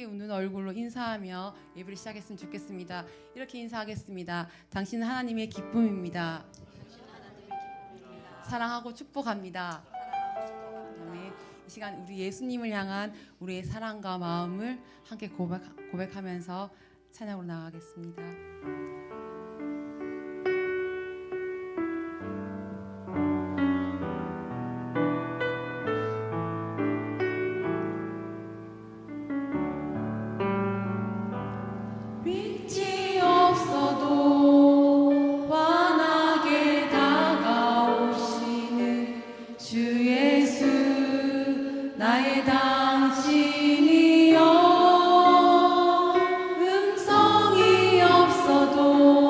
웃는 얼굴로 인사하며 예배를 시작했으면 좋겠습니다. 이렇게 인사하겠습니다. 당신은 하나님의 기쁨입니다. 사랑하고 축복합니다. 네, 이 시간 우리 예수님을 향한 우리의 사랑과 마음을 함께 고백하면서 찬양으로 나아가겠습니다. 나의 당신이여 음성이 없어도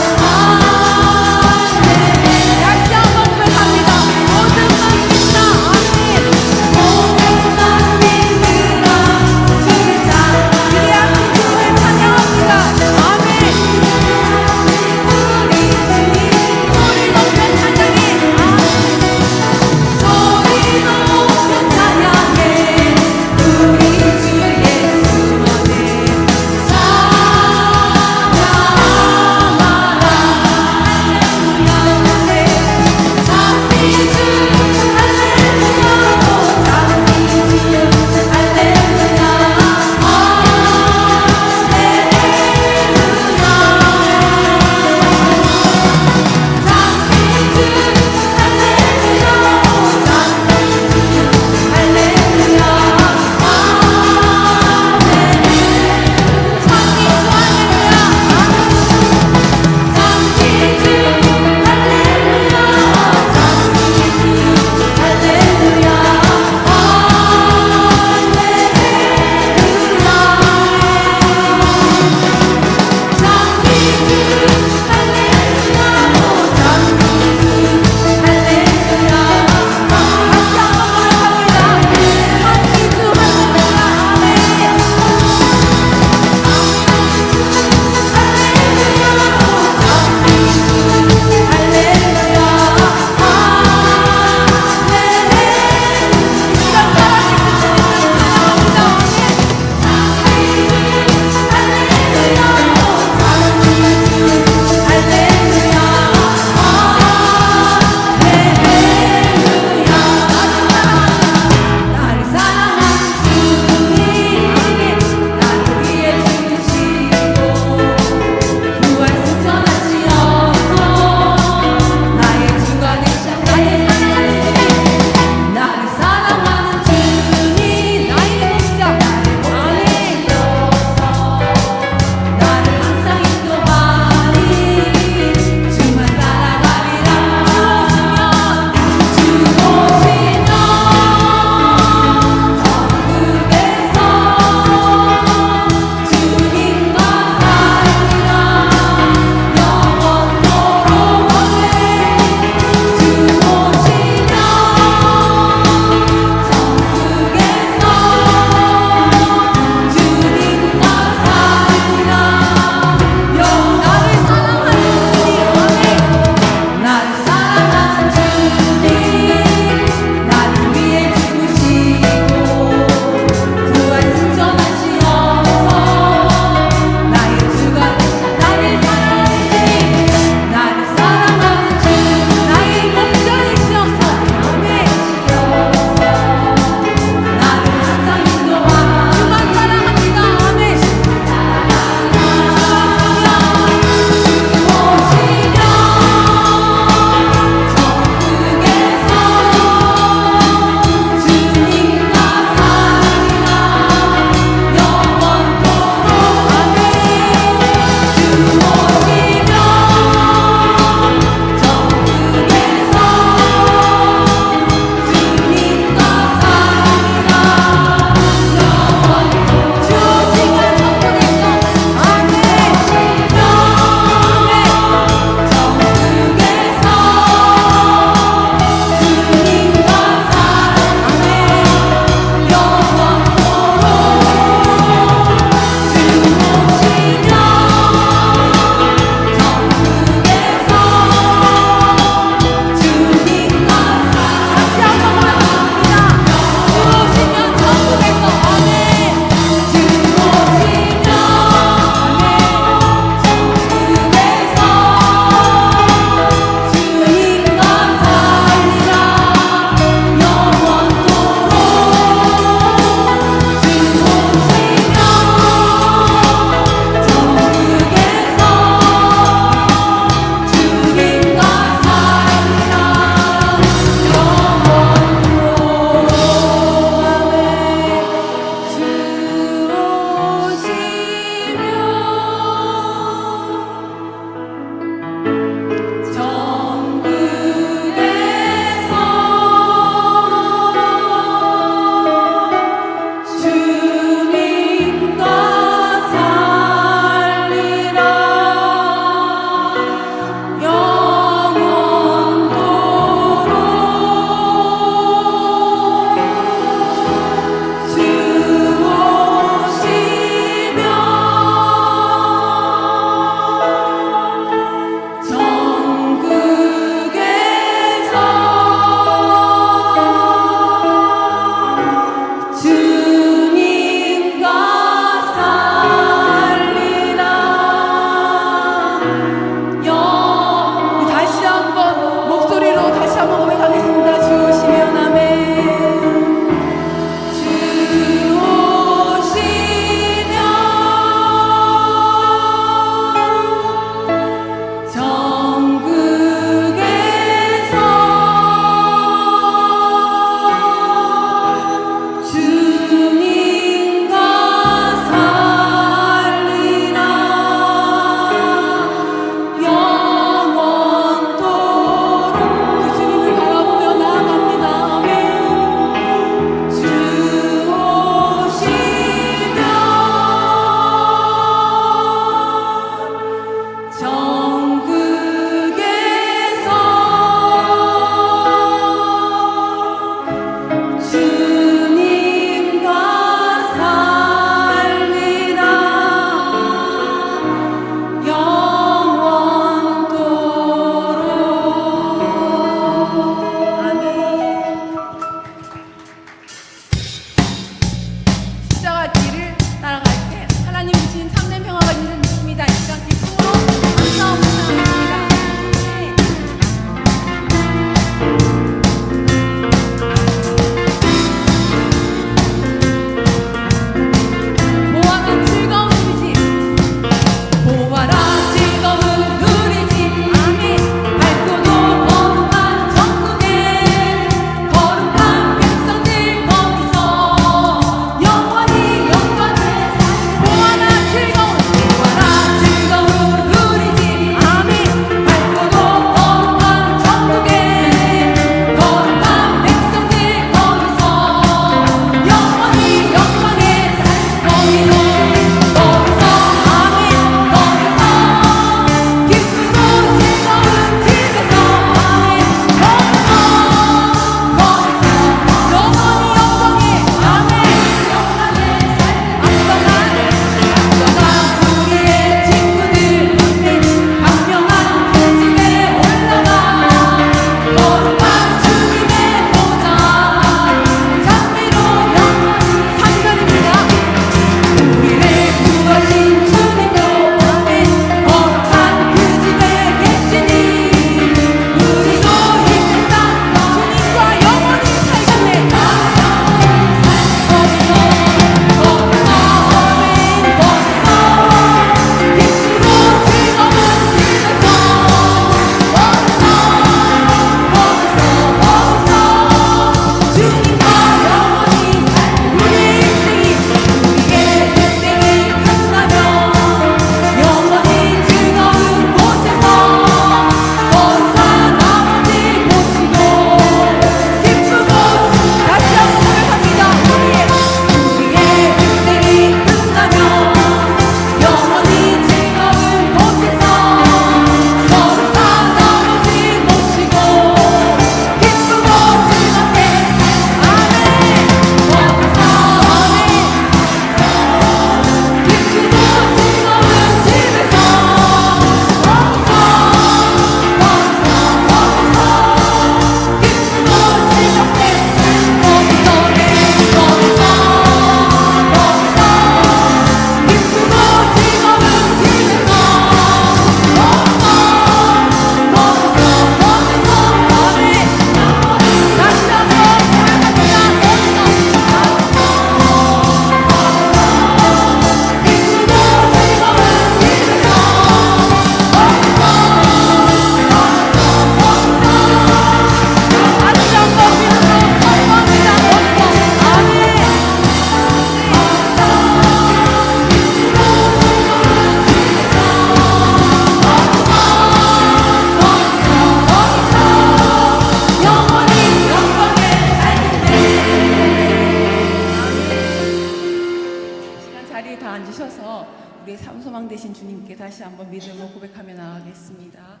다시 한번 믿음으로 고백하며 나가겠습니다.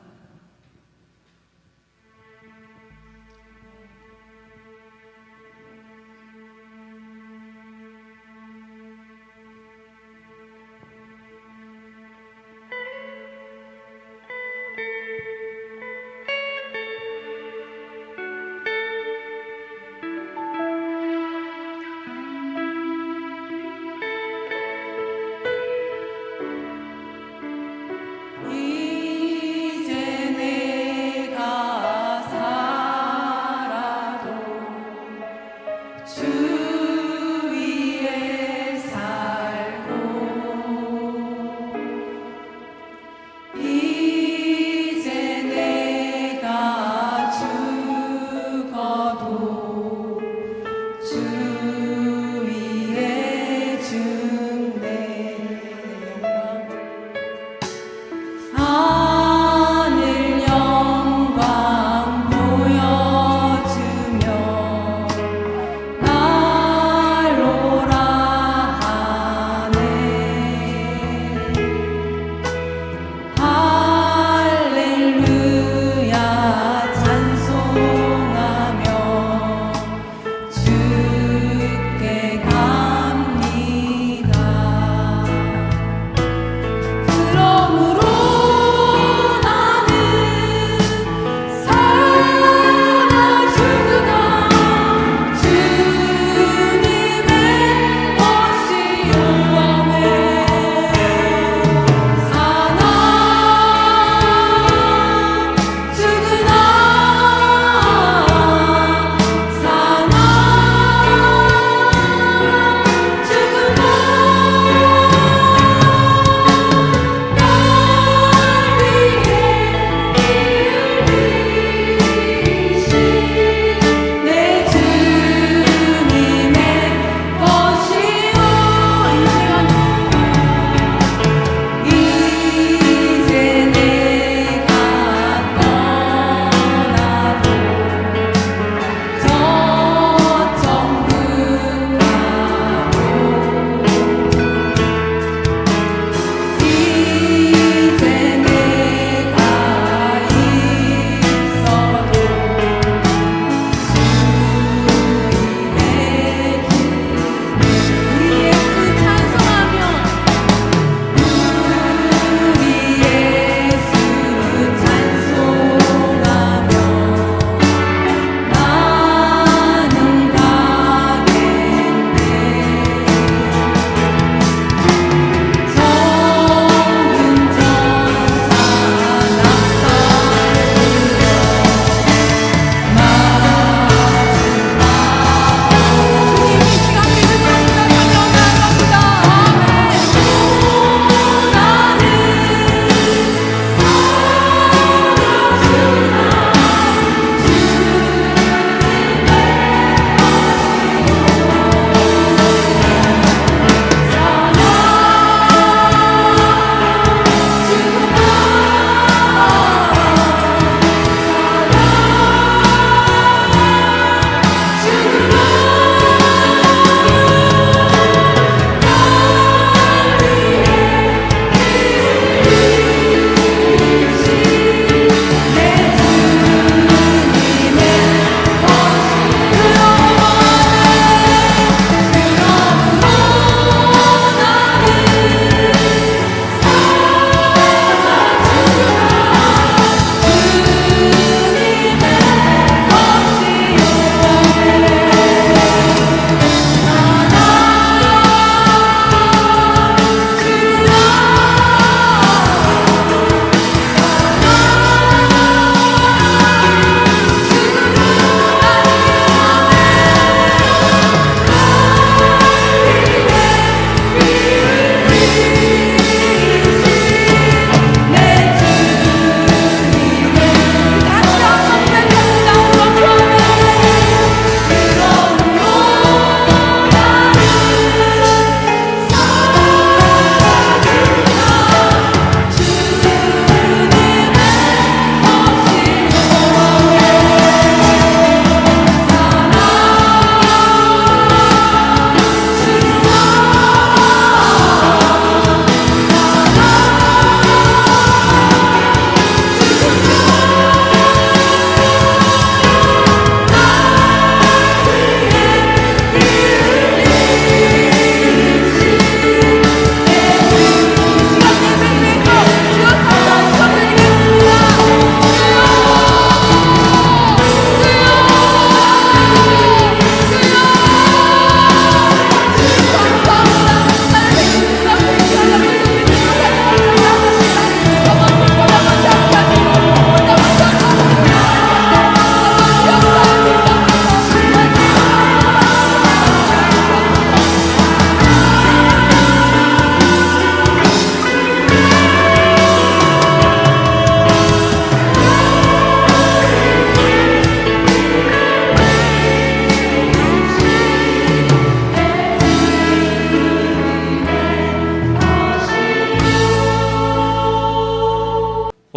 이제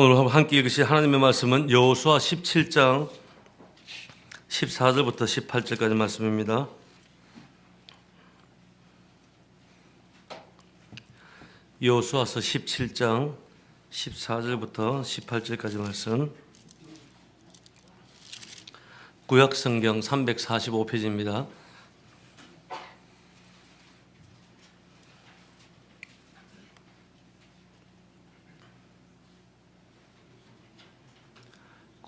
오늘 함께 읽으실 하나님의 말씀은 여호수아 17장 14절부터 18절까지 말씀입니다. 여호수아서 17장 14절부터 18절까지 말씀. 구약성경 345페이지입니다.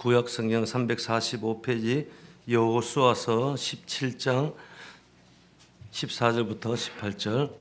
구약성경 345페이지 여호수아서 17장 14절부터 18절.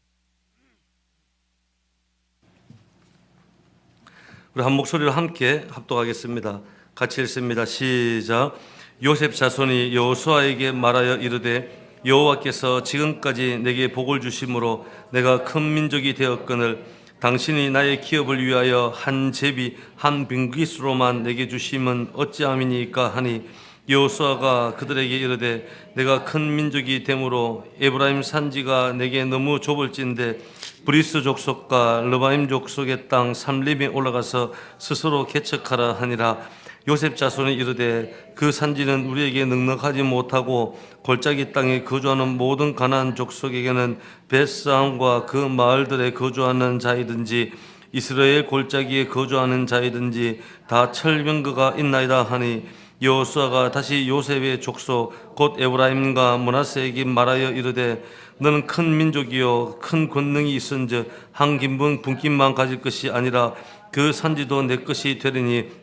우리 한 목소리로 함께 합독하겠습니다. 같이 읽습니다. 시작. 요셉 자손이 여호수아에게 말하여 이르되 여호와께서 지금까지 내게 복을 주심으로 내가 큰 민족이 되었거늘 당신이 나의 기업을 위하여 한 제비 한 빙깃으로만 내게 주심은 어찌함이니까 하니 여호수아가 그들에게 이르되 내가 큰 민족이 되므로 에브라임 산지가 내게 너무 좁을진데 브리스 족속과 르바임 족속의 땅 삼림에 올라가서 스스로 개척하라 하니라. 요셉 자손이 이르되 그 산지는 우리에게 넉넉하지 못하고 골짜기 땅에 거주하는 모든 가나안 족속에게는 벳사함과 그 마을들에 거주하는 자이든지 이스라엘 골짜기에 거주하는 자이든지 다 철병거가 있나이다 하니 여호수아가 다시 요셉의 족속 곧 에브라임과 므낫세에게 말하여 이르되 너는 큰 민족이요 큰 권능이 있은즉 한 긴분 분깃만 가질 것이 아니라 그 산지도 내 것이 되리니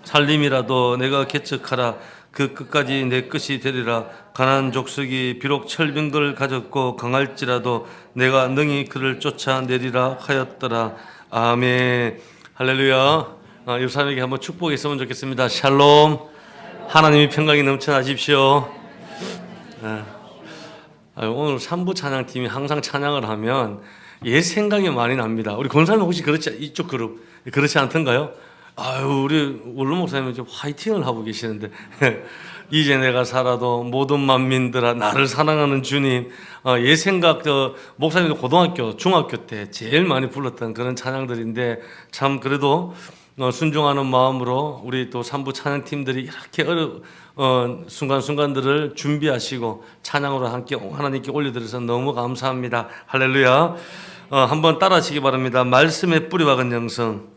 살림이라도 내가 개척하라 그 끝까지 내 것이 되리라. 가나안 족속이 비록 철병거를 가졌고 강할지라도 내가 능히 그를 쫓아내리라 하였더라. 아멘. 할렐루야. 이 사람에게 한번 축복이 있으면 좋겠습니다. 샬롬. 하나님의 평강이 넘쳐나십시오. 오늘 3부 찬양팀이 항상 찬양을 하면 옛 생각이 많이 납니다. 우리 권사님 혹시 이쪽 그룹 그렇지 않던가요? 우리 원로 목사님은 좀 화이팅을 하고 계시는데 이제 내가 살아도 모든 만민들아 나를 사랑하는 주님. 옛 생각 목사님도 고등학교 중학교 때 제일 많이 불렀던 그런 찬양들인데 참 그래도 순종하는 마음으로 우리 또 3부 찬양팀들이 이렇게 순간순간들을 준비하시고 찬양으로 함께 하나님께 올려드려서 너무 감사합니다. 할렐루야. 한번 따라하시기 바랍니다. 말씀의 뿌리박은 영성.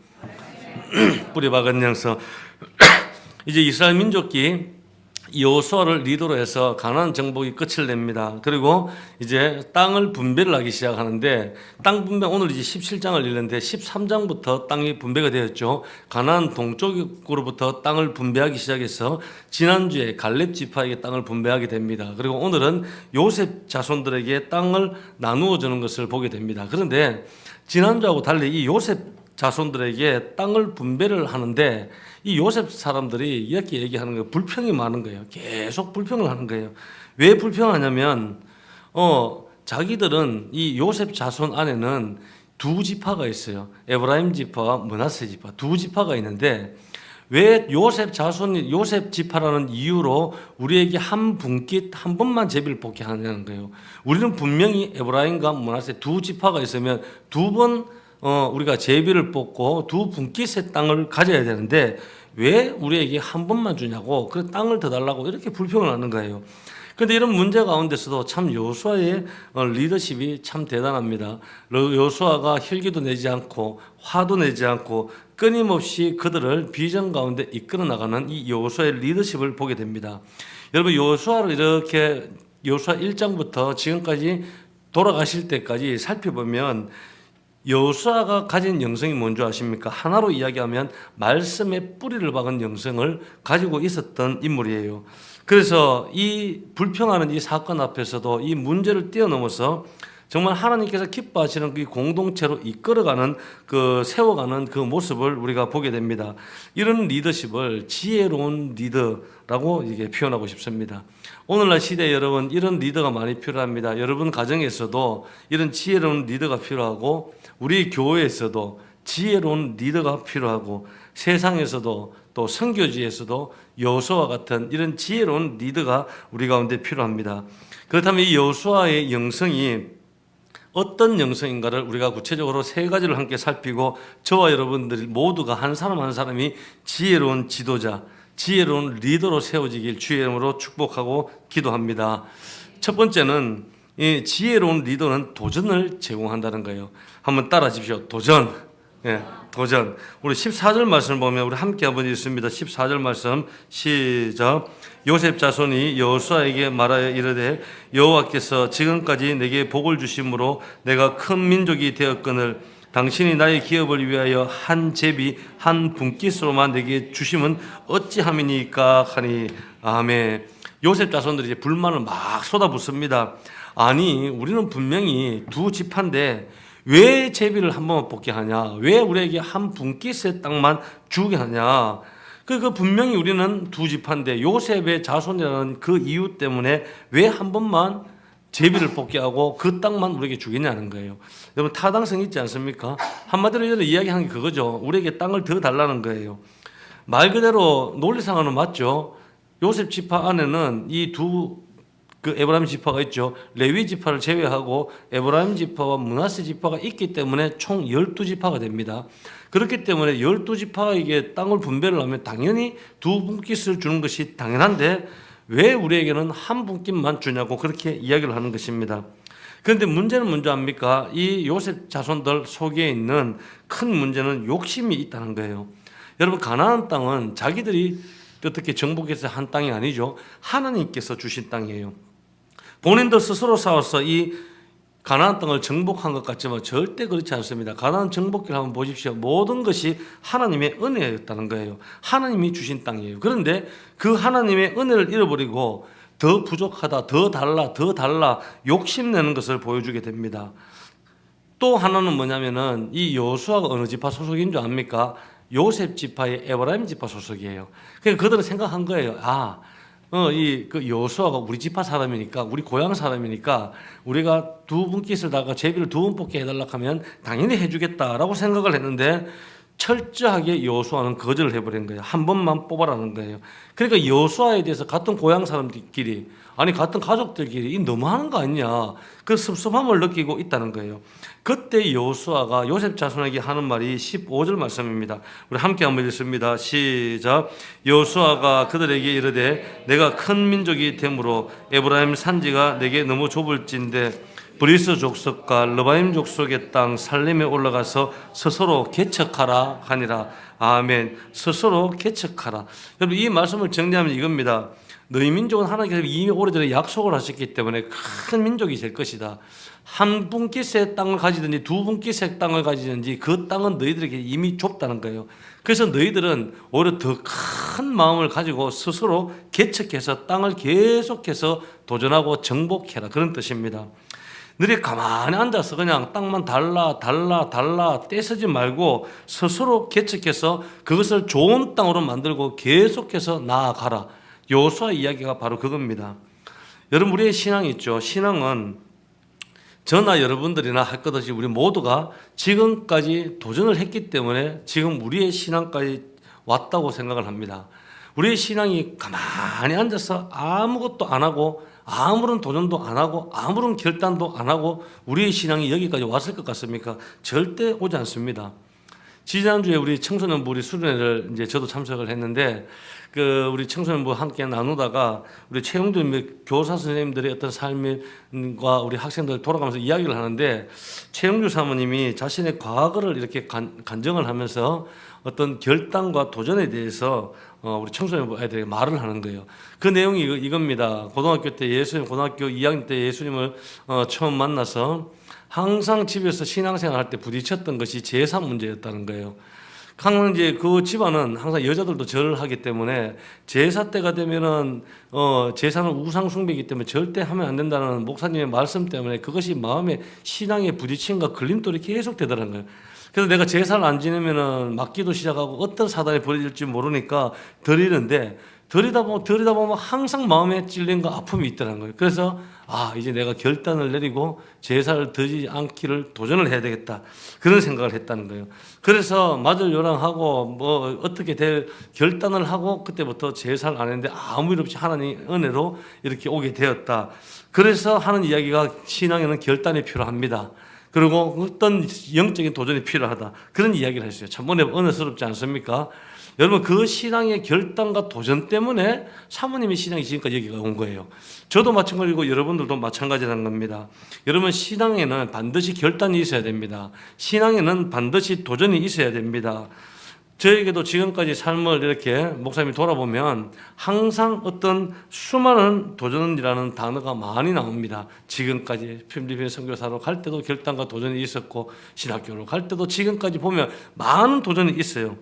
뿌리박은 영성. 이제 이스라엘 민족이 여호수아를 리더로 해서 가나안 정복이 끝을 냅니다. 그리고 이제 땅을 분배를 하기 시작하는데 땅 분배 오늘 이제 17장을 읽는데 13장부터 땅이 분배가 되었죠. 가나안 동쪽으로부터 땅을 분배하기 시작해서 지난주에 갈렙 지파에게 땅을 분배하게 됩니다. 그리고 오늘은 요셉 자손들에게 땅을 나누어 주는 것을 보게 됩니다. 그런데 지난주하고 달리 이 요셉 자손들에게 땅을 분배를 하는데 이 요셉 사람들이 이렇게 얘기하는 거예요. 불평이 많은 거예요. 계속 불평을 하는 거예요. 왜 불평하냐면 자기들은 이 요셉 자손 안에는 두 지파가 있어요. 에브라임 지파와 므낫세 지파 두 지파가 있는데 왜 요셉 자손이 요셉 지파라는 이유로 우리에게 한 분깃 한 번만 제비를 뽑게 하냐는 거예요. 우리는 분명히 에브라임과 므낫세 두 지파가 있으면 두 번 우리가 제비를 뽑고 두 분깃의 땅을 가져야 되는데 왜 우리에게 한 번만 주냐고 그 땅을 더 달라고 이렇게 불평을 하는 거예요. 그런데 이런 문제 가운데서도 참 여호수아의 리더십이 참 대단합니다. 여호수아가 힐기도 내지 않고 화도 내지 않고 끊임없이 그들을 비전 가운데 이끌어 나가는 이 여호수아의 리더십을 보게 됩니다. 여러분 여호수아를 이렇게 여호수아 1장부터 지금까지 돌아가실 때까지 살펴보면 여호수아가 가진 영성이 뭔지 아십니까? 하나로 이야기하면 말씀의 뿌리를 박은 영성을 가지고 있었던 인물이에요. 그래서 이 불평하는 이 사건 앞에서도 이 문제를 뛰어넘어서 정말 하나님께서 기뻐하시는 그 공동체로 이끌어가는 세워가는 그 모습을 우리가 보게 됩니다. 이런 리더십을 지혜로운 리더라고 이게 표현하고 싶습니다. 오늘날 시대에 여러분 이런 리더가 많이 필요합니다. 여러분 가정에서도 이런 지혜로운 리더가 필요하고 우리 교회에서도 지혜로운 리더가 필요하고 세상에서도 또 선교지에서도 여호수아와 같은 이런 지혜로운 리더가 우리 가운데 필요합니다. 그렇다면 이 여호수아의 영성이 어떤 영성인가를 우리가 구체적으로 세 가지를 함께 살피고 저와 여러분들 모두가 한 사람 한 사람이 지혜로운 지도자, 지혜로운 리더로 세워지길 주의 이름으로 축복하고 기도합니다. 첫 번째는 이 지혜로운 리더는 도전을 제공한다는 거예요. 한번 따라 하십시오. 도전. 예, 도전. 우리 14절 말씀을 보면 우리 함께 한번 읽습니다. 14절 말씀 시작. 요셉 자손이 여호수아에게 말하여 이르되 여호와께서 지금까지 내게 복을 주심으로 내가 큰 민족이 되었거늘 당신이 나의 기업을 위하여 한 제비 한 분깃으로만 내게 주심은 어찌함이니까 하니. 아멘. 요셉 자손들이 이제 불만을 막 쏟아붓습니다. 아니 우리는 분명히 두 지파인데 왜 제비를 한 번만 뽑게 하냐? 왜 우리에게 한 분깃의 땅만 주게 하냐? 그 분명히 우리는 두 지파인데 요셉의 자손이라는 그 이유 때문에 왜 한 번만 제비를 뽑게 하고 그 땅만 우리에게 주겠냐는 거예요. 여러분 타당성 있지 않습니까? 한마디로 이제는 이야기한 게 그거죠. 우리에게 땅을 더 달라는 거예요. 말 그대로 논리상으로는 맞죠. 요셉 지파 안에는 이 두 에브라임 지파가 있죠. 레위 지파를 제외하고 에브라임 지파와 므낫세 지파가 있기 때문에 총 12지파가 됩니다. 그렇기 때문에 12지파에게 땅을 분배를 하면 당연히 두 분깃을 주는 것이 당연한데 왜 우리에게는 한 분깃만 주냐고 그렇게 이야기를 하는 것입니다. 그런데 문제는 뭔지 압니까? 이 요셉 자손들 속에 있는 큰 문제는 욕심이 있다는 거예요. 여러분 가나안 땅은 자기들이 어떻게 정복해서 한 땅이 아니죠. 하나님께서 주신 땅이에요. 본인들 스스로 싸워서 이 가나안 땅을 정복한 것 같지만 절대 그렇지 않습니다. 가나안 정복기를 한번 보십시오. 모든 것이 하나님의 은혜였다는 거예요. 하나님이 주신 땅이에요. 그런데 그 하나님의 은혜를 잃어버리고 더 부족하다, 더 달라 욕심내는 것을 보여주게 됩니다. 또 하나는 뭐냐면은 이 여호수아가 어느 지파 소속인 줄 압니까? 요셉 지파의 에브라임 지파 소속이에요. 그러니까 그들은 생각한 거예요. 그 여호수아가 우리 지파 사람이니까, 우리 고향 사람이니까 우리가 두 분깃을 다가 제비를 두 번 뽑게 해달라 하면 당연히 해주겠다라고 생각을 했는데 철저하게 여호수아는 거절을 해버린 거예요. 한 번만 뽑아라는 거예요. 그러니까 여호수아에 대해서 같은 고향 사람들끼리 아니 같은 가족들끼리 이 너무하는 거 아니냐 그 섭섭함을 느끼고 있다는 거예요. 그때 여호수아가 요셉 자손에게 하는 말이 15절 말씀입니다. 우리 함께 한번 읽습니다. 시작. 여호수아가 그들에게 이르되 내가 큰 민족이 되므로 에브라임 산지가 내게 너무 좁을진데 브리스 족속과 르바임 족속의 땅 살림에 올라가서 스스로 개척하라 하니라. 아멘. 스스로 개척하라. 여러분 이 말씀을 정리하면 이겁니다. 너희 민족은 하나님께서 이미 오래전에 약속을 하셨기 때문에 큰 민족이 될 것이다. 한 분깃의 땅을 가지든지 두 분깃의 땅을 가지든지 그 땅은 너희들에게 이미 좁다는 거예요. 그래서 너희들은 오히려 더 큰 마음을 가지고 스스로 개척해서 땅을 계속해서 도전하고 정복해라. 그런 뜻입니다. 너희 가만히 앉아서 그냥 땅만 달라 떼쓰지 말고 스스로 개척해서 그것을 좋은 땅으로 만들고 계속해서 나아가라. 여호수아 이야기가 바로 그겁니다. 여러분 우리의 신앙이 있죠. 신앙은 저나 여러분들이나 할 것 없이 우리 모두가 지금까지 도전을 했기 때문에 지금 우리의 신앙까지 왔다고 생각을 합니다. 우리의 신앙이 가만히 앉아서 아무것도 안 하고 아무런 도전도 안 하고 아무런 결단도 안 하고 우리의 신앙이 여기까지 왔을 것 같습니까? 절대 오지 않습니다. 지난주에 우리 청소년부 우리 수련회를 이제 저도 참석을 했는데 우리 청소년부 함께 나누다가 우리 최영준 교사 선생님들의 어떤 삶과 우리 학생들 돌아가면서 이야기를 하는데 최영주 사모님이 자신의 과거를 이렇게 간증을 하면서 어떤 결단과 도전에 대해서 우리 청소년부 아이들에게 말을 하는 거예요. 그 내용이 이겁니다. 고등학교 때 고등학교 2학년 때 예수님을 처음 만나서 항상 집에서 신앙생활 할 때 부딪혔던 것이 제사 문제였다는 거예요. 항상 이제 그 집안은 항상 여자들도 절을 하기 때문에 제사 때가 되면은 제사는 우상 숭배이기 때문에 절대 하면 안 된다는 목사님의 말씀 때문에 그것이 마음에 신앙의 부딪힘과 걸림돌이 계속 되더라는 거예요. 그래서 내가 제사를 안 지내면은 맞기도 시작하고 어떤 사단이 벌어질지 모르니까 드리는데 드리다 보면 항상 마음에 찔림과 아픔이 있더라는 거예요. 그래서 이제 내가 결단을 내리고 제사를 드리지 않기를 도전을 해야 되겠다. 그런 생각을 했다는 거예요. 그래서 맞을 요랑하고 어떻게 될 결단을 하고 그때부터 제사를 안 했는데 아무 일 없이 하나님 은혜로 이렇게 오게 되었다. 그래서 하는 이야기가 신앙에는 결단이 필요합니다. 그리고 어떤 영적인 도전이 필요하다. 그런 이야기를 했어요. 참 은혜스럽지 않습니까? 여러분 그 신앙의 결단과 도전 때문에 사모님의 신앙이 지금까지 여기가 온 거예요. 저도 마찬가지고 여러분들도 마찬가지라는 겁니다. 여러분 신앙에는 반드시 결단이 있어야 됩니다. 신앙에는 반드시 도전이 있어야 됩니다. 저에게도 지금까지 삶을 이렇게 목사님이 돌아보면 항상 어떤 수많은 도전이라는 단어가 많이 나옵니다. 지금까지 필리핀 선교사로 갈 때도 결단과 도전이 있었고 신학교로 갈 때도 지금까지 보면 많은 도전이 있어요.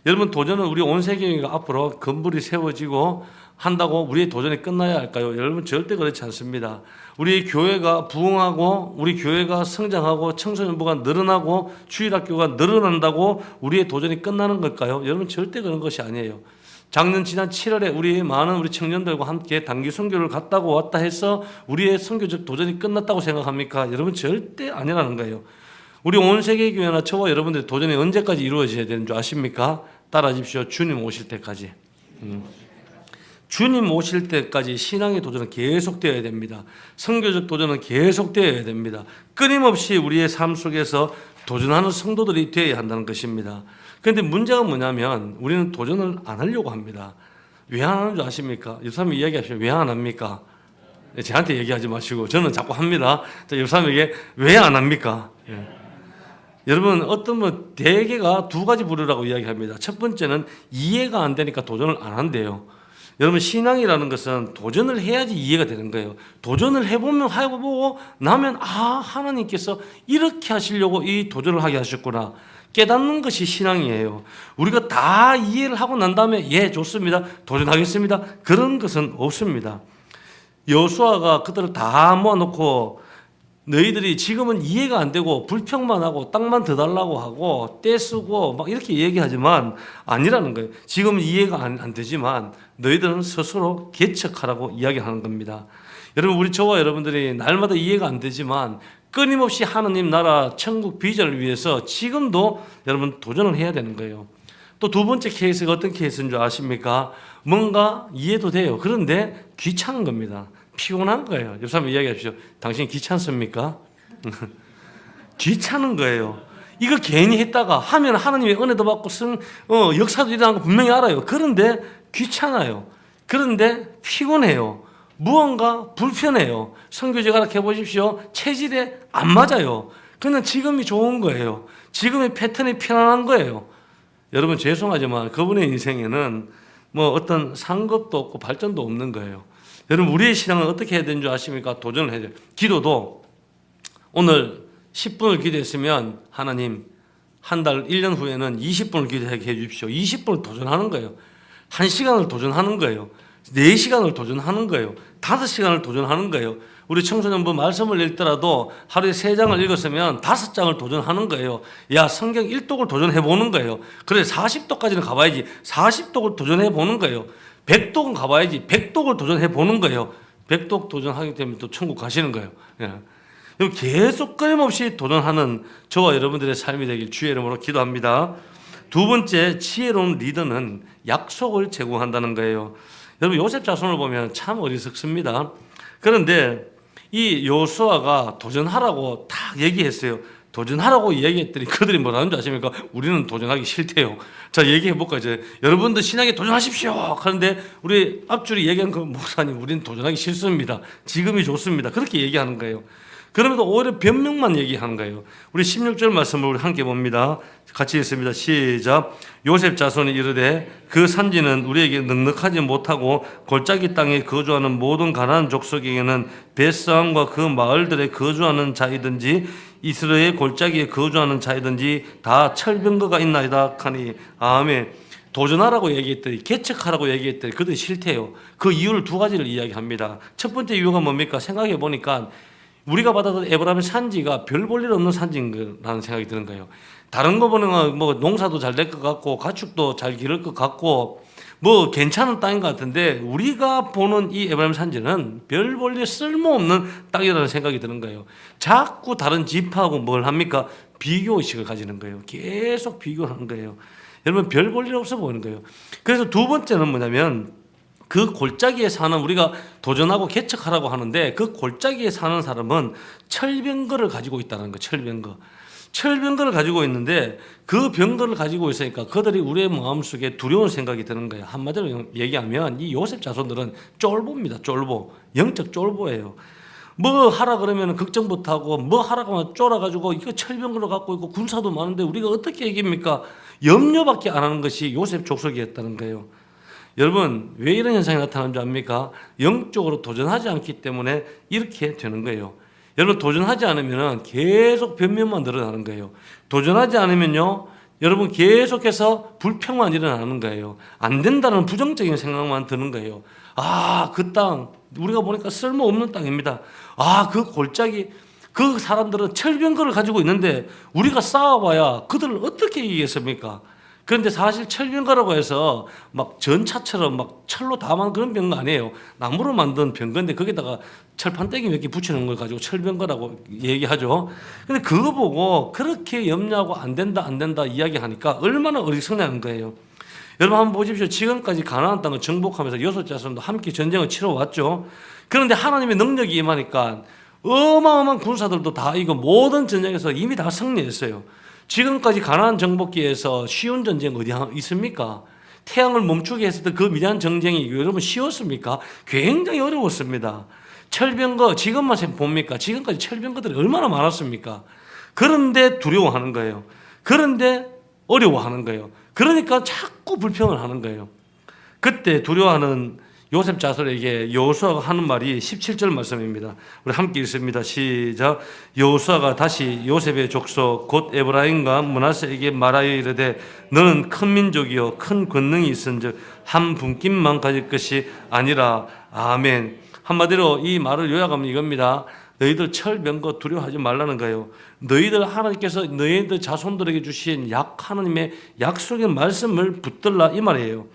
여러분 도전은 우리 온 세계가 앞으로 건물이 세워지고 한다고 우리의 도전이 끝나야 할까요? 여러분 절대 그렇지 않습니다. 우리 교회가 부흥하고 우리 교회가 성장하고 청소년부가 늘어나고 주일학교가 늘어난다고 우리의 도전이 끝나는 걸까요? 여러분 절대 그런 것이 아니에요. 작년 지난 7월에 우리 많은 우리 청년들과 함께 단기 선교를 갔다고 왔다 해서 우리의 선교적 도전이 끝났다고 생각합니까? 여러분 절대 아니라는 거예요. 우리 온 세계 교회나 저와 여러분들의 도전이 언제까지 이루어져야 되는 줄 아십니까? 따라하십시오. 주님 오실 때까지. 주님 오실 때까지 신앙의 도전은 계속되어야 됩니다. 선교적 도전은 계속되어야 됩니다. 끊임없이 우리의 삶 속에서 도전하는 성도들이 되어야 한다는 것입니다. 그런데 문제가 뭐냐면 우리는 도전을 안 하려고 합니다. 왜 안 하는 줄 아십니까? 옆사람이 이야기하시면 왜 안 합니까? 저한테 얘기하지 마시고 저는 자꾸 합니다. 옆사람에게 왜 안 합니까? 예. 여러분 어떤 분 대개가 두 가지 부류라고 이야기합니다. 첫 번째는 이해가 안 되니까 도전을 안 한대요. 여러분 신앙이라는 것은 도전을 해야지 이해가 되는 거예요. 도전을 해보고 나면 하나님께서 이렇게 하시려고 이 도전을 하게 하셨구나 깨닫는 것이 신앙이에요. 우리가 다 이해를 하고 난 다음에 예 좋습니다 도전하겠습니다 그런 것은 없습니다. 여호수아가 그들을 다 모아놓고 너희들이 지금은 이해가 안 되고 불평만 하고 땅만 더 달라고 하고 떼쓰고 막 이렇게 얘기하지만 아니라는 거예요. 지금은 이해가 안 되지만 너희들은 스스로 개척하라고 이야기하는 겁니다. 여러분 우리 저와 여러분들이 날마다 이해가 안 되지만 끊임없이 하나님 나라 천국 비전을 위해서 지금도 여러분 도전을 해야 되는 거예요. 또 두 번째 케이스가 어떤 케이스인 줄 아십니까? 뭔가 이해도 돼요. 그런데 귀찮은 겁니다. 피곤한 거예요. 옆 사람 이야기하십시오. 당신 귀찮습니까? 귀찮은 거예요. 이거 괜히 했다가 하면 하나님의 은혜도 받고 역사도 일어나는 거 분명히 알아요. 그런데 귀찮아요. 그런데 피곤해요. 무언가 불편해요. 선교제 가라 해보십시오. 체질에 안 맞아요. 그냥 지금이 좋은 거예요. 지금의 패턴이 편안한 거예요. 여러분 죄송하지만 그분의 인생에는 뭐 어떤 상급도 없고 발전도 없는 거예요. 여러분 우리의 신앙은 어떻게 해야 되는 줄 아십니까? 도전을 해야 돼요. 기도도 오늘 10분을 기도했으면 하나님 한 달 1년 후에는 20분을 기도하게 해주십시오. 20분을 도전하는 거예요. 1시간을 도전하는 거예요. 4시간을 도전하는 거예요. 5시간을 도전하는 거예요. 우리 청소년부 말씀을 읽더라도 하루에 3장을 읽었으면 5장을 도전하는 거예요. 야 성경 1독을 도전해보는 거예요. 그래 40독까지는 가봐야지 40독을 도전해보는 거예요. 100독은 가봐야지 100독을 도전해보는 거예요. 100독 도전하게 되면 또 천국 가시는 거예요. 예. 계속 끊임없이 도전하는 저와 여러분들의 삶이 되길 주의 이름으로 기도합니다. 두 번째 지혜로운 리더는 약속을 제공한다는 거예요. 여러분 요셉 자손을 보면 참 어리석습니다. 그런데 이 여호수아가 도전하라고 딱 얘기했어요. 도전하라고 이야기했더니 그들이 뭐라는 줄 아십니까? 우리는 도전하기 싫대요. 자 얘기해볼까요? 이제 여러분들 신앙에 도전하십시오. 그런데 우리 앞줄이 얘기한 그 목사님 우리는 도전하기 싫습니다. 지금이 좋습니다. 그렇게 얘기하는 거예요. 그러면서 오히려 변명만 얘기하는 거예요. 우리 16절 말씀을 우리 함께 봅니다. 같이 읽습니다. 시작. 요셉 자손이 이르되 그 산지는 우리에게 넉넉하지 못하고 골짜기 땅에 거주하는 모든 가나안 족속에게는 벳사함과 그 마을들에 거주하는 자이든지 이스라엘 골짜기에 거주하는 자이든지 다 철병거가 있나이다 하니 아멘. 도전하라고 얘기했더니 개척하라고 얘기했더니 그들이 싫대요. 그 이유를 두 가지를 이야기합니다. 첫 번째 이유가 뭡니까? 생각해 보니까 우리가 받았던 에브라임의 산지가 별 볼 일 없는 산지인 거라는 생각이 드는 거예요. 다른 거 보면 뭐 농사도 잘 될 것 같고 가축도 잘 기를 것 같고 뭐 괜찮은 땅인 것 같은데 우리가 보는 이 에브라임 산지는 별 볼 일 쓸모없는 땅이라는 생각이 드는 거예요. 자꾸 다른 지파하고 뭘 합니까? 비교의식을 가지는 거예요. 계속 비교하는 거예요. 여러분 별 볼 일 없어 보이는 거예요. 그래서 두 번째는 뭐냐면 그 골짜기에 사는, 우리가 도전하고 개척하라고 하는데 그 골짜기에 사는 사람은 철병거를 가지고 있다는 거. 철병거를 가지고 있는데 그 병거를 가지고 있으니까 그들이 우리의 마음속에 두려운 생각이 드는 거예요. 한마디로 얘기하면 이 요셉 자손들은 쫄보입니다. 쫄보. 영적 쫄보예요. 뭐 하라 그러면 걱정부터 하고, 뭐 하라고 하면 쫄아가지고 이거 철병거를 갖고 있고 군사도 많은데 우리가 어떻게 이깁니까? 염려밖에 안 하는 것이 요셉 족속이었다는 거예요. 여러분, 왜 이런 현상이 나타나는 줄 압니까? 영적으로 도전하지 않기 때문에 이렇게 되는 거예요. 여러분, 도전하지 않으면 계속 변명만 늘어나는 거예요. 도전하지 않으면요, 여러분 계속해서 불평만 일어나는 거예요. 안 된다는 부정적인 생각만 드는 거예요. 아, 그 땅 우리가 보니까 쓸모없는 땅입니다. 아, 그 골짜기, 그 사람들은 철병거를 가지고 있는데 우리가 싸워봐야 그들을 어떻게 이기겠습니까? 그런데 사실 철병거라고 해서 막 전차처럼 막 철로 다만 그런 병거 아니에요. 나무로 만든 병거인데 거기다가 철판떼기 몇 개 붙이는 걸 가지고 철병거라고 얘기하죠. 근데 그거 보고 그렇게 염려하고 안 된다 이야기하니까 얼마나 어리석냐는 거예요. 여러분 한번 보십시오. 지금까지 가나안 땅을 정복하면서 여섯 자손도 함께 전쟁을 치러왔죠. 그런데 하나님의 능력이 임하니까 어마어마한 군사들도 다 이거 모든 전쟁에서 이미 다 승리했어요. 지금까지 가나안 정복기에서 쉬운 전쟁 어디 있습니까? 태양을 멈추게 했을 때 그 미대한 전쟁이 여러분 쉬웠습니까? 굉장히 어려웠습니다. 철병거 지금만 봅니까? 지금까지 철병거들이 얼마나 많았습니까? 그런데 두려워하는 거예요. 그런데 어려워하는 거예요. 그러니까 자꾸 불평을 하는 거예요. 그때 두려워하는 요셉 자손에게 여호수아가 하는 말이 17절 말씀입니다. 우리 함께 읽습니다. 시작. 여호수아가 다시 요셉의 족속 곧 에브라임과 므낫세에게 말하여 이르되 너는 큰 민족이요 큰 권능이 있은즉 한 분깃만 가질 것이 아니라. 아멘. 한마디로 이 말을 요약하면 이겁니다. 너희들 철병거 두려워하지 말라는 거예요. 너희들 하나님께서 너희들 자손들에게 주신 하나님의 약속의 말씀을 붙들라 이 말이에요.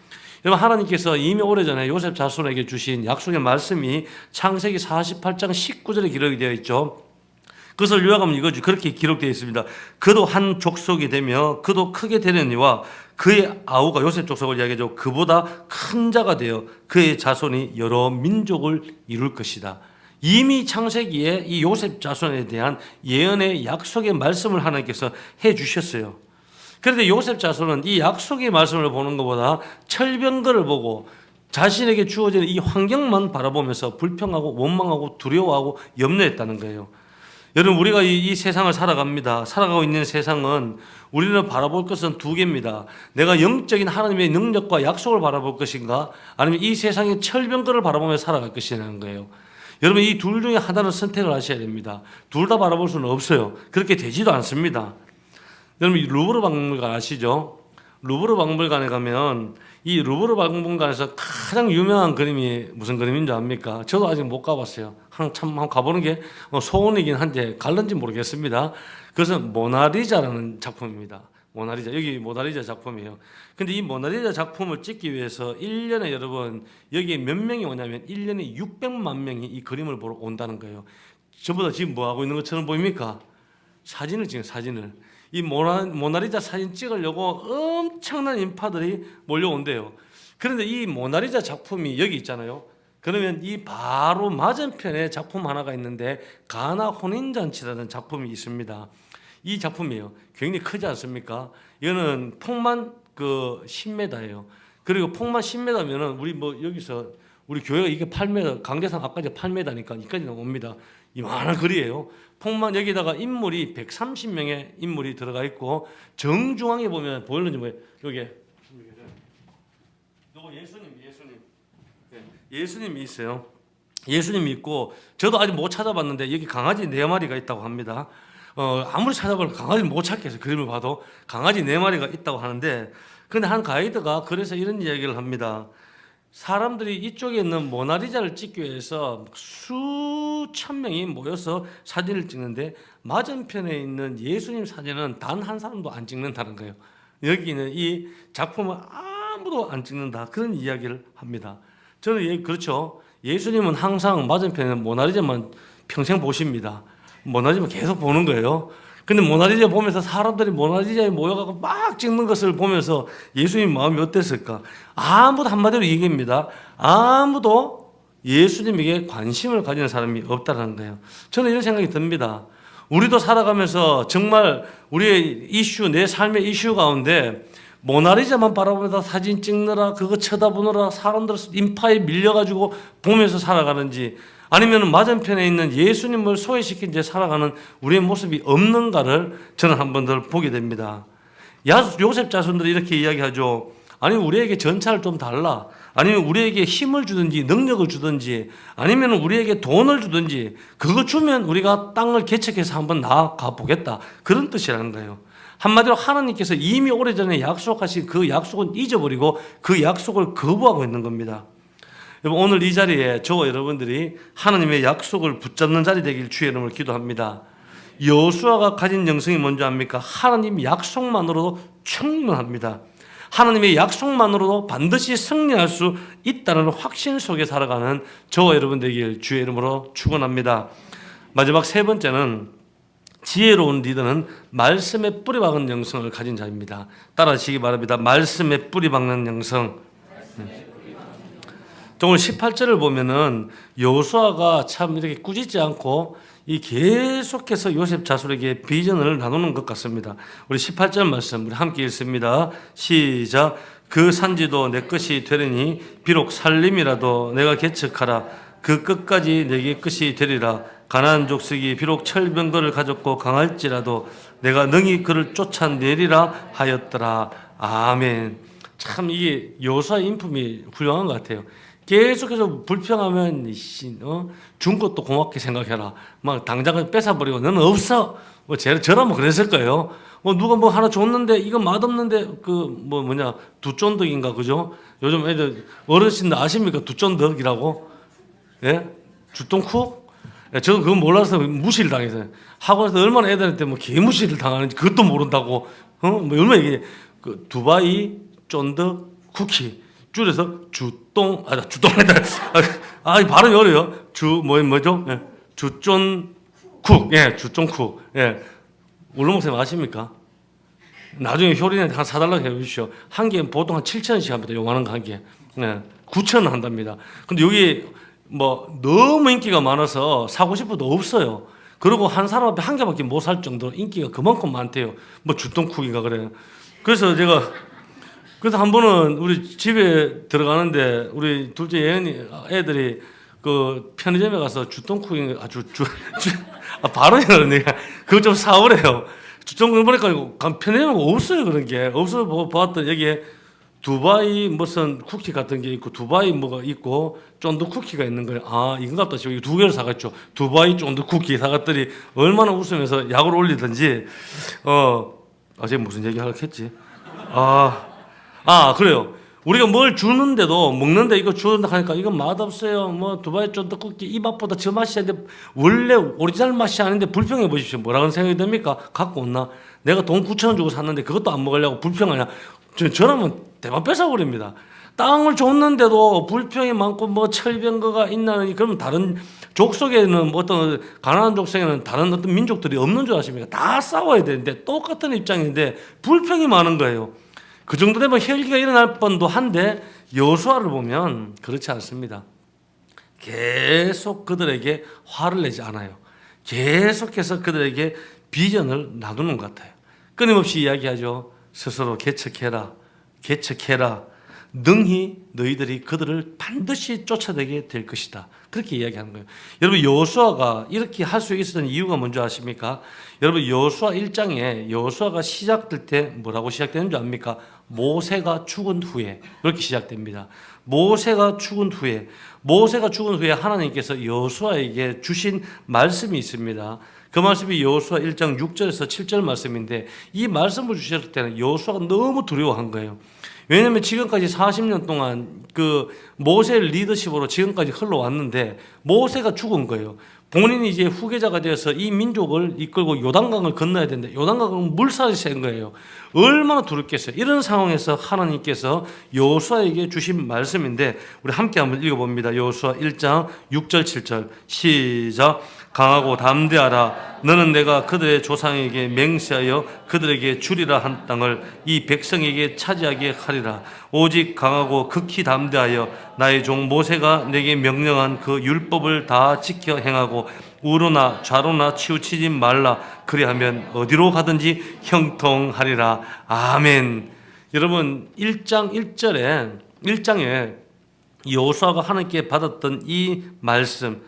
여러분, 하나님께서 이미 오래전에 요셉 자손에게 주신 약속의 말씀이 창세기 48장 19절에 기록이 되어 있죠. 그것을 요약하면 이거죠. 그렇게 기록되어 있습니다. 그도 한 족속이 되며 그도 크게 되려니와 그의 아우가 요셉 족속을 이야기하죠. 그보다 큰 자가 되어 그의 자손이 여러 민족을 이룰 것이다. 이미 창세기에 이 요셉 자손에 대한 예언의 약속의 말씀을 하나님께서 해 주셨어요. 그런데 요셉 자손은 이 약속의 말씀을 보는 것보다 철병거를 보고 자신에게 주어지는 이 환경만 바라보면서 불평하고 원망하고 두려워하고 염려했다는 거예요. 여러분, 우리가 이 세상을 살아갑니다. 살아가고 있는 세상은 우리는 바라볼 것은 두 개입니다. 내가 영적인 하나님의 능력과 약속을 바라볼 것인가, 아니면 이 세상의 철병거를 바라보며 살아갈 것이라는 거예요. 여러분, 이 둘 중에 하나는 선택을 하셔야 됩니다. 둘 다 바라볼 수는 없어요. 그렇게 되지도 않습니다. 여러분, 루브르 박물관 아시죠? 루브르 박물관에 가면 이 루브르 박물관에서 가장 유명한 그림이 무슨 그림인 줄 압니까? 저도 아직 못 가봤어요. 한번 가보는 게 소원이긴 한데 갈는지 모르겠습니다. 그것은 모나리자라는 작품입니다. 모나리자, 여기 모나리자 작품이에요. 근데 이 모나리자 작품을 찍기 위해서 1년에 여러분 여기에 몇 명이 오냐면 1년에 600만 명이 이 그림을 보러 온다는 거예요. 저보다 지금 뭐 하고 있는 것처럼 보입니까? 사진을 찍어요, 사진을. 이 모나리자 사진 찍으려고 엄청난 인파들이 몰려온대요. 그런데 이 모나리자 작품이 여기 있잖아요. 그러면 이 바로 맞은편에 작품 하나가 있는데 가나 혼인잔치라는 작품이 있습니다. 이 작품이에요. 굉장히 크지 않습니까? 이거는 폭만 10m예요. 그리고 폭만 10m면은 우리 뭐 여기서 우리 교회가 이게 8m, 강대상 앞까지 8m니까 이까지 옵니다. 이만한 거리예요. 폭만 여기다가 인물이 130명의 인물이 들어가 있고 정중앙에 보면 보이는지 뭐예요? 여기에 요거 예수님이 있어요. 예수님이 있고 저도 아직 못 찾아봤는데 여기 강아지 4마리가 있다고 합니다. 아무리 찾아봐도 강아지를 못 찾겠어요. 그림을 봐도 강아지 4마리가 있다고 하는데, 근데 한 가이드가 그래서 이런 이야기를 합니다. 사람들이 이쪽에 있는 모나리자를 찍기 위해서 수천 명이 모여서 사진을 찍는데 맞은편에 있는 예수님 사진은 단 한 사람도 안 찍는다는 거예요. 여기는 이 작품을 아무도 안 찍는다, 그런 이야기를 합니다. 저는 그렇죠. 예수님은 항상 맞은편에 모나리자만 평생 보십니다. 모나리자만 계속 보는 거예요. 근데 모나리자 보면서 사람들이 모나리자에 모여가고 막 찍는 것을 보면서 예수님 마음이 어땠을까? 아무도 한마디로 얘기합니다. 아무도 예수님에게 관심을 가지는 사람이 없다는 거예요. 저는 이런 생각이 듭니다. 우리도 살아가면서 정말 우리의 이슈, 내 삶의 이슈 가운데 모나리자만 바라보면서 사진 찍느라 그거 쳐다보느라 사람들 인파에 밀려가지고 보면서 살아가는지, 아니면 맞은편에 있는 예수님을 소외시킨 채 살아가는 우리의 모습이 없는가를 저는 한 번 더 보게 됩니다. 요셉 자손들이 이렇게 이야기하죠. 아니 우리에게 전차를 좀 달라, 아니면 우리에게 힘을 주든지 능력을 주든지, 아니면 우리에게 돈을 주든지, 그거 주면 우리가 땅을 개척해서 한번 나아가 보겠다, 그런 뜻이라는 거예요. 한마디로 하나님께서 이미 오래전에 약속하신 그 약속은 잊어버리고 그 약속을 거부하고 있는 겁니다. 여러분, 오늘 이 자리에 저와 여러분들이 하나님의 약속을 붙잡는 자리 되길 주의 이름으로 기도합니다. 여호수아가 가진 영성이 뭔지 압니까? 하나님 약속만으로도 충분합니다. 하나님의 약속만으로도 반드시 승리할 수 있다는 확신 속에 살아가는 저와 여러분 되길 주의 이름으로 축원합니다. 마지막 세 번째는, 지혜로운 리더는 말씀에 뿌리 박은 영성을 가진 자입니다. 따라하시기 바랍니다. 말씀에 뿌리 박는 영성. 오늘 18절을 보면은 여호수아가 참 이렇게 꾸짖지 않고 이 계속해서 요셉 자손에게 비전을 나누는 것 같습니다. 우리 18절 말씀 우리 함께 읽습니다. 시작. 그 산지도 내 것이 되리니 비록 살림이라도 내가 개척하라. 그 끝까지 내게 끝이 되리라. 가나안 족속이 비록 철병거를 가졌고 강할지라도 내가 능히 그를 쫓아내리라 하였더라. 아멘. 참 이게 여호수아의 인품이 훌륭한 것 같아요. 계속해서 불평하면 준 것도 고맙게 생각해라. 막 당장을 뺏어버리고 너는 없어. 뭐 저라면 그랬을 거예요. 누가 뭐 하나 줬는데 이거 맛없는데 두쫀득인가 그죠? 요즘 애들 어르신들 아십니까? 두쫀득이라고? 예? 주똥쿡? 예, 저는 그건 몰라서 무시를 당했어요. 학원에서 얼마나 애들한테 뭐 개무시를 당하는지 그것도 모른다고. 뭐 얼마나 이게 두바이 쫀득 쿠키. 줄여서 주똥 발음이 어려요. 뭐죠? 예. 주쫀쿡. 예, 주쫀쿡. 예. 울릉 목사님 아십니까? 나중에 효린한테 한 사달라고 해주시오. 한 개는 보통 한 7,000원씩 합니다. 요만한 거 한 개. 예. 9,000원 한답니다. 근데 여기 너무 인기가 많아서 사고 싶어도 없어요. 그리고 한 사람 앞에 한 개밖에 못 살 정도로 인기가 그만큼 많대요. 주똥쿡인가 그래요. 그래서 한 번은 우리 집에 들어가는데 우리 둘째 예은이 애들이 그 편의점에 가서 주똥쿡인가 발음이 어려우니까 그거 좀 사오래요. 주똥쿡 보니까 편의점에 없어요. 그런 게 없어서 봤더니 여기에 두바이 무슨 쿠키 같은 게 있고 두바이 뭐가 있고 쫀득 쿠키가 있는 거예요. 아 이건갑다 싶어. 두 개를 사갔죠. 두바이 쫀득 쿠키 사갔더니 얼마나 웃으면서 약을 올리든지 제가 무슨 얘기 하려고 했지? 그래요. 우리가 뭘 주는데도 먹는데 이거 주는다 하니까 이건 맛없어요. 두바이 쫀득 쿠키 이 맛보다 저 맛이 아닌데 원래 오리지널 맛이 아닌데 불평해 보십시오. 뭐라는 생각이 듭니까? 갖고 온나? 내가 돈 9,000원 주고 샀는데 그것도 안 먹으려고 불평하냐? 저라면 대박 뺏어버립니다. 땅을 줬는데도 불평이 많고 철병거가 있나니 그러면 다른 족속에는 어떤 가나안 족속에는 다른 어떤 민족들이 없는 줄 아십니까? 다 싸워야 되는데 똑같은 입장인데 불평이 많은 거예요. 그 정도 되면 혈기가 일어날 뻔도 한데 여호수아를 보면 그렇지 않습니다. 계속 그들에게 화를 내지 않아요. 계속해서 그들에게 비전을 나누는 것 같아요. 끊임없이 이야기하죠. 스스로 개척해라. 능히 너희들이 그들을 반드시 쫓아내게 될 것이다. 그렇게 이야기하는 거예요. 여러분 여호수아가 이렇게 할 수 있었던 이유가 뭔지 아십니까? 여러분 여호수아 1장에 여호수아가 시작될 때 뭐라고 시작되는 줄 압니까? 모세가 죽은 후에 이렇게 시작됩니다. 모세가 죽은 후에 하나님께서 여호수아에게 주신 말씀이 있습니다. 그 말씀이 여호수아 1장 6절에서 7절 말씀인데 이 말씀을 주셨을 때는 여호수아가 너무 두려워한 거예요. 왜냐하면 지금까지 40년 동안 그 모세의 리더십으로 지금까지 흘러왔는데 모세가 죽은 거예요. 본인이 이제 후계자가 되어서 이 민족을 이끌고 요단강을 건너야 되는데 요단강은 물살이 센 거예요. 얼마나 두렵겠어요. 이런 상황에서 하나님께서 여호수아에게 주신 말씀인데 우리 함께 한번 읽어봅니다. 여호수아 1장 6절 7절 시작. 강하고 담대하라. 너는 내가 그들의 조상에게 맹세하여 그들에게 주리라 한 땅을 이 백성에게 차지하게 하리라. 오직 강하고 극히 담대하여 나의 종 모세가 내게 명령한 그 율법을 다 지켜 행하고 우로나 좌로나 치우치지 말라. 그리하면 어디로 가든지 형통하리라. 아멘. 여러분 1장 1장에 여호수아가 하나님께 받았던 이 말씀,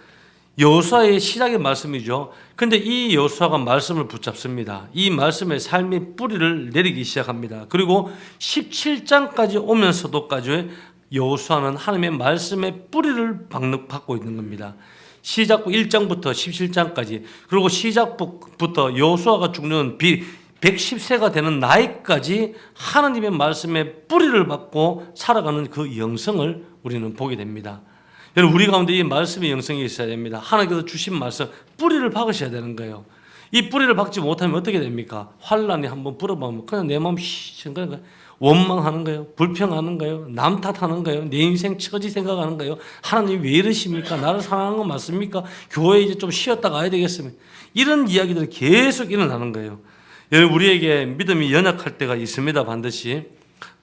여호수아의 시작의 말씀이죠. 근데 이 여호수아가 말씀을 붙잡습니다. 이 말씀의 삶의 뿌리를 내리기 시작합니다. 그리고 17장까지 오면서도까지 여호수아는 하나님의 말씀의 뿌리를 받고 있는 겁니다. 시작부 1장부터 17장까지, 그리고 시작부터 여호수아가 죽는 110세가 되는 나이까지 하나님의 말씀의 뿌리를 받고 살아가는 그 영성을 우리는 보게 됩니다. 여러분, 우리 가운데 이 말씀의 영성이 있어야 됩니다. 하나님께서 주신 말씀, 뿌리를 박으셔야 되는 거예요. 이 뿌리를 박지 못하면 어떻게 됩니까? 환란이 한번 불어보면 그냥 내 마음 그런 거예요. 원망하는 거예요. 불평하는 거예요. 남 탓하는 거예요. 내 인생 처지 생각하는 거예요. 하나님 왜 이러십니까? 나를 사랑하는 건 맞습니까? 교회에 이제 좀 쉬었다 가야 되겠습니까? 이런 이야기들이 계속 일어나는 거예요. 여러분, 우리에게 믿음이 연약할 때가 있습니다. 반드시.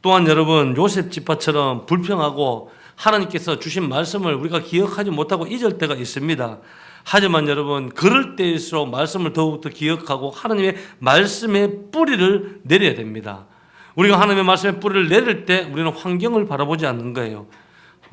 또한 여러분, 요셉 지파처럼 불평하고 하나님께서 주신 말씀을 우리가 기억하지 못하고 잊을 때가 있습니다. 하지만 여러분, 그럴 때일수록 말씀을 더욱더 기억하고 하나님의 말씀의 뿌리를 내려야 됩니다. 우리가 하나님의 말씀의 뿌리를 내릴 때 우리는 환경을 바라보지 않는 거예요.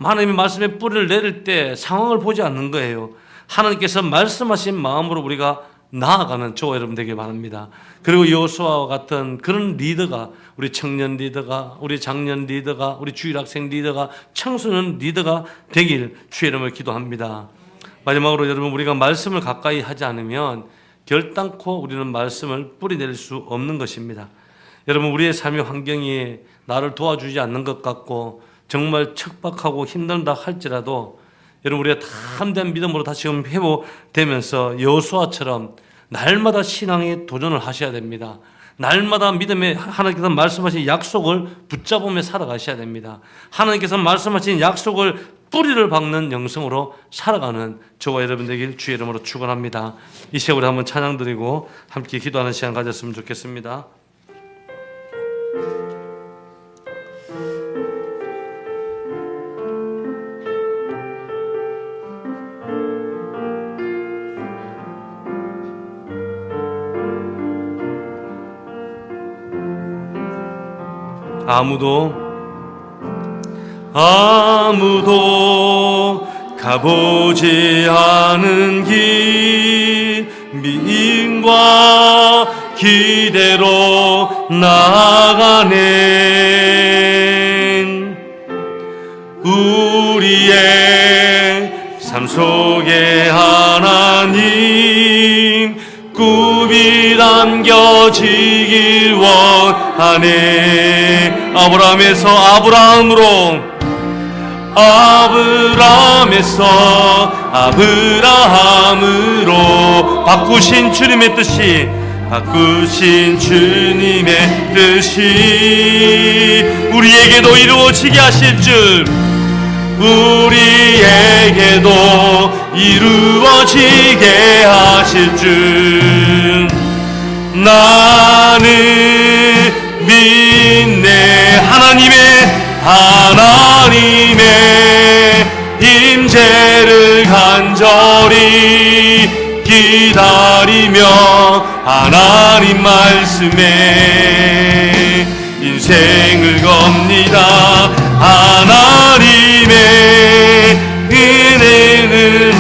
하나님의 말씀의 뿌리를 내릴 때 상황을 보지 않는 거예요. 하나님께서 말씀하신 마음으로 우리가 나아가는 저와 여러분 되길 바랍니다. 그리고 여호수아와 같은 그런 리더가, 우리 청년 리더가, 우리 장년 리더가, 우리 주일학생 리더가, 청소년 리더가 되길 주의 이름을 기도합니다. 마지막으로 여러분, 우리가 말씀을 가까이 하지 않으면 결단코 우리는 말씀을 뿌리내릴 수 없는 것입니다. 여러분, 우리의 삶의 환경이 나를 도와주지 않는 것 같고 정말 척박하고 힘들다 할지라도 여러분, 우리가 담대한 믿음으로 다시 지금 회복되면서 여호수아처럼 날마다 신앙에 도전을 하셔야 됩니다. 날마다 믿음에 하나님께서 말씀하신 약속을 붙잡으며 살아가셔야 됩니다. 하나님께서 말씀하신 약속을 뿌리를 박는 영성으로 살아가는 저와 여러분 되길 주의 이름으로 축원합니다. 이 시간 우리 한번 찬양 드리고 함께 기도하는 시간 가졌으면 좋겠습니다. 아무도 가보지 않은 길, 믿음과 기대로 나아가는 우리의 삶 속에 하나님 꿈이 담겨지길 원하네. 아브라함으로 바꾸신 주님의 뜻이 우리에게도 이루어지게 하실 줄, 우리에게도 이루어지게 하실 줄 나는 믿네. 하나님의 임재를 간절히 기다리며 하나님 말씀에 인생을 겁니다. 하나님의 은혜를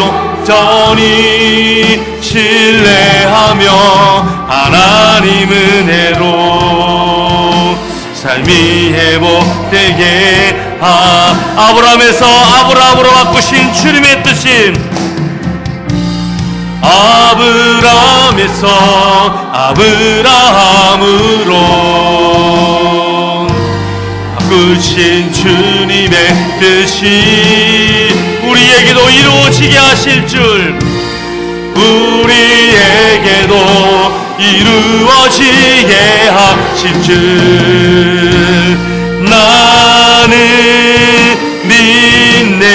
온전히 신뢰하며 하나님 은혜로 삶이 회복되게 아브라함으로 바꾸신 주님의 뜻인 아브라함으로 바꾸신 주님의 뜻이 우리에게도 이루어지게 하실 줄, 우리에게도 이루어지게 하실 줄 나는 믿네.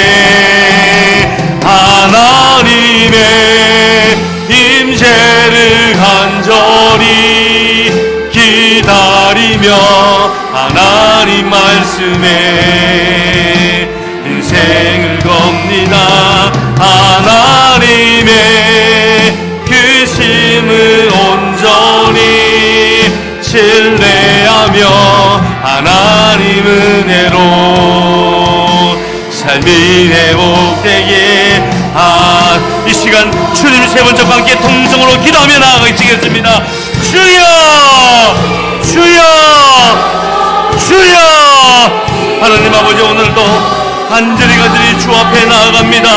하나님의 하나님의 그 힘을 온전히 신뢰하며 하나님 은혜로 삶이 회복되게 이 시간 주님 세 번째와 함께 동성으로 기도하며 나아가시겠습니다. 주여 주여 주여. 하나님 아버지, 오늘도 간절히 주 앞에 나아갑니다.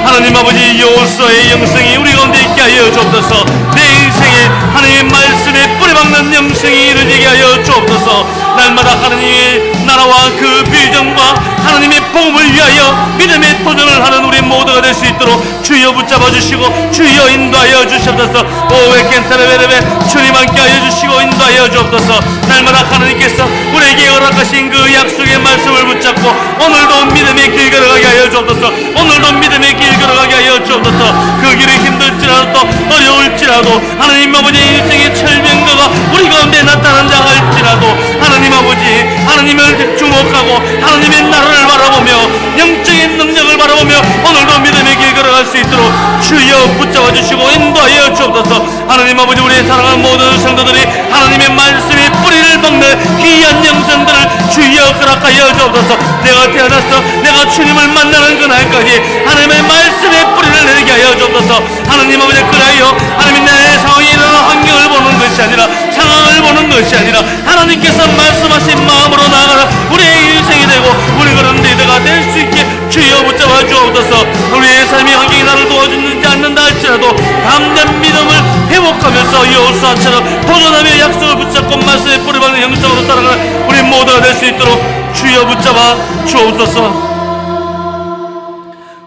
하나님 아버지, 여호수아의 영성이 우리 가운데 있게 하여 주옵소서. 내 인생에 하나님의 말씀에 뿌리박는 영성이 이루어지게 하여 주옵소서. 날마다 하나님의 나라와 그 비전과 하나님의 복음을 위하여 믿음의 도전을 하는 우리 모두가 될 수 있도록 주여 붙잡아 주시고 주여 인도하여 주시옵소서. 오웨켄타레베레베 주님 함께 하여 주시고 인도하여 주옵소서. 날마다 하나님께서 우리에게 허락하신 그 약속의 말씀을 붙잡고 오늘도 믿음의 길 걸어가게 하여 주옵소서. 오늘도 믿음의 길 걸어가게 하여 주옵소서. 그 길이 힘들지라도 또 어려울지라도 하나님 아버지, 인생의 철병거가 우리 가운데 나타난다 할지라도 하나님 아버지, 하나님을 주목하고 하나님의 나라를 바라보며 영적인 능력을 바라보며 오늘도 믿음의 길 걸어갈 수 있도록 주여 붙잡아 주시고 인도하여 주옵소서. 하나님 아버지, 우리의 사랑하는 모든 성도들이 하나님의 말씀의 뿌리를 먹는 귀한 영성들을 주여 허락하여 주옵소서. 내가 태어나서 내가 주님을 만나는 그날까지 하나님의 말씀의 뿌리를 내리게 하여 주옵소서. 하나님 아버지, 그래요 하나님 내 상황이 일어나는 환경을 보는 것이 아니라 상황을 보는 것이 아니라 하나님께서 말씀하신 마음으로 나아가는 우리의 인생이 되고 우리 그런 리더가 될 수 있게 주여 붙잡아 주옵소서. 우리의 삶의 환경이 나를 도와주지 않는다 할지라도 담대한 믿음을 회복하면서 여호수아처럼 도전하며 약속을 붙잡고 말씀에 뿌리박는 영성으로 따라가는 우리 모두가 될 수 있도록 주여 붙잡아 주옵소서.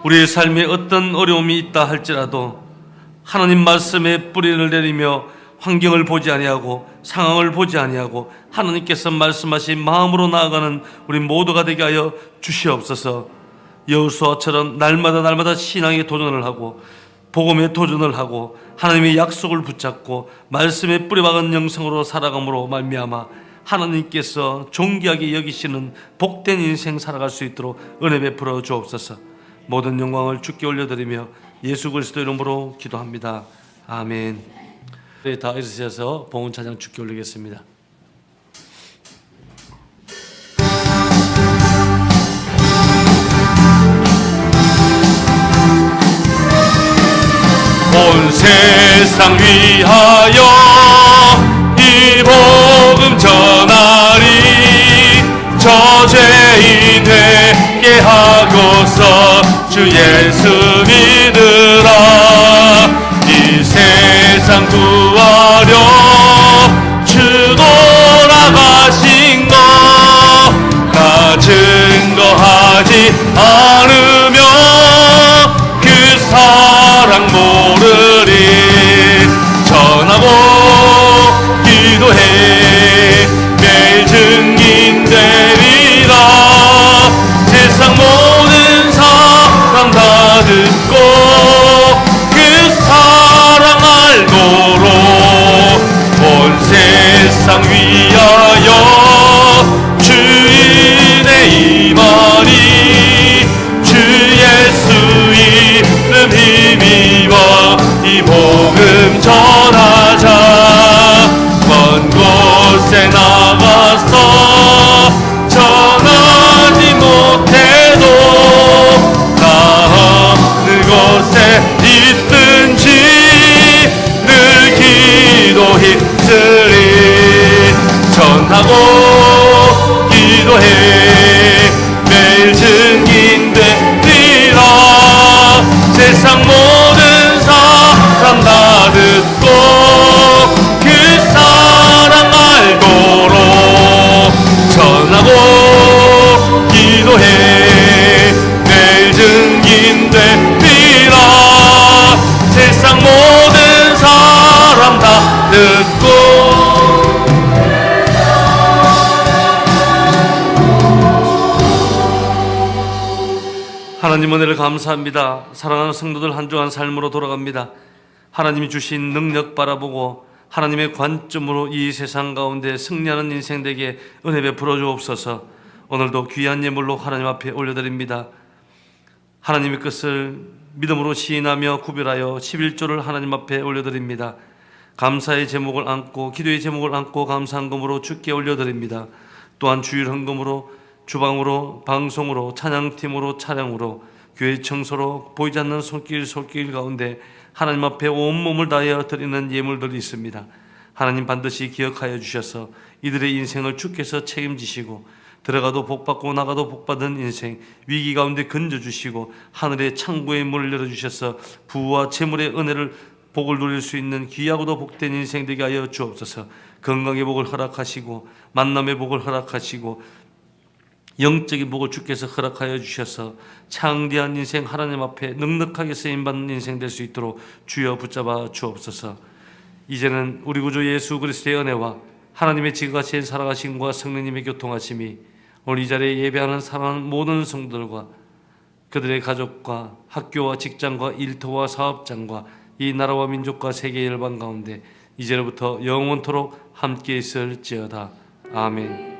우리의 삶에 어떤 어려움이 있다 할지라도 하나님 말씀에 뿌리를 내리며 환경을 보지 아니하고 상황을 보지 아니하고 하나님께서 말씀하신 마음으로 나아가는 우리 모두가 되게 하여 주시옵소서. 여호수아처럼 날마다 신앙의 도전을 하고 복음의 도전을 하고 하나님의 약속을 붙잡고 말씀에 뿌리박은 영성으로 살아감으로 말미암아 하나님께서 존귀하게 여기시는 복된 인생 살아갈 수 있도록 은혜 베풀어 주옵소서. 모든 영광을 주께 올려드리며 예수 그리스도 이름으로 기도합니다. 아멘. 다 일으켜서 봉헌 찬양 주께 올리겠습니다. 온 세상 위하여 이 복음 전하리. 저 죄인 회개하고서 주 예수 믿으라. 이 세상 구하려 주 돌아가신 거 나 증거하지 않으며 그 사랑 모르리. 전하고 기도해 매일 증인되리라. 세상 모든 사람 다 듣고 그 사랑 알고로 온 세상 위하여 주인의 임하니. 주 예수 이름 힘입어 이 복음 전하자. 먼 곳에 나가서 전하지 못해도 나 어느 곳에 있든지 늘 기도 힘쓰리. 전하고 기도해 매일 증인되리라. 세상 모든 사람 다 듣고 그 사랑 알고로 전하고 기도해 매일 증인되리라. 세상 모든 사람 다 듣고. 하나님 은혜를 감사합니다. 사랑하는 성도들 한 주간 삶으로 돌아갑니다. 하나님이 주신 능력 바라보고 하나님의 관점으로 이 세상 가운데 승리하는 인생 되게 은혜 베풀어 주옵소서. 오늘도 귀한 예물로 하나님 앞에 올려드립니다. 하나님의 것을 믿음으로 시인하며 구별하여 11조를 하나님 앞에 올려드립니다. 감사의 제목을 안고 기도의 제목을 안고 감사헌금으로 주께 올려드립니다. 또한 주일 헌금으로 주방으로 방송으로 찬양팀으로 차량으로 교회 청소로 보이지 않는 손길 가운데 하나님 앞에 온몸을 다하여 드리는 예물들이 있습니다. 하나님 반드시 기억하여 주셔서 이들의 인생을 주께서 책임지시고 들어가도 복받고 나가도 복받은 인생, 위기 가운데 건져주시고 하늘의 창고의 문을 열어주셔서 부와 재물의 은혜를 복을 누릴 수 있는 귀하고도 복된 인생 되게 하여 주옵소서. 건강의 복을 허락하시고 만남의 복을 허락하시고 영적인 복을 주께서 허락하여 주셔서 창대한 인생, 하나님 앞에 넉넉하게 쓰임받는 인생 될 수 있도록 주여 붙잡아 주옵소서. 이제는 우리 구주 예수 그리스도의 은혜와 하나님의 지극하신 살아가심과 성령님의 교통하심이 오늘 이 자리에 예배하는 사랑하는 모든 성도들과 그들의 가족과 학교와 직장과 일터와 사업장과 이 나라와 민족과 세계 열방 가운데 이제로부터 영원토록 함께 있을지어다. 아멘.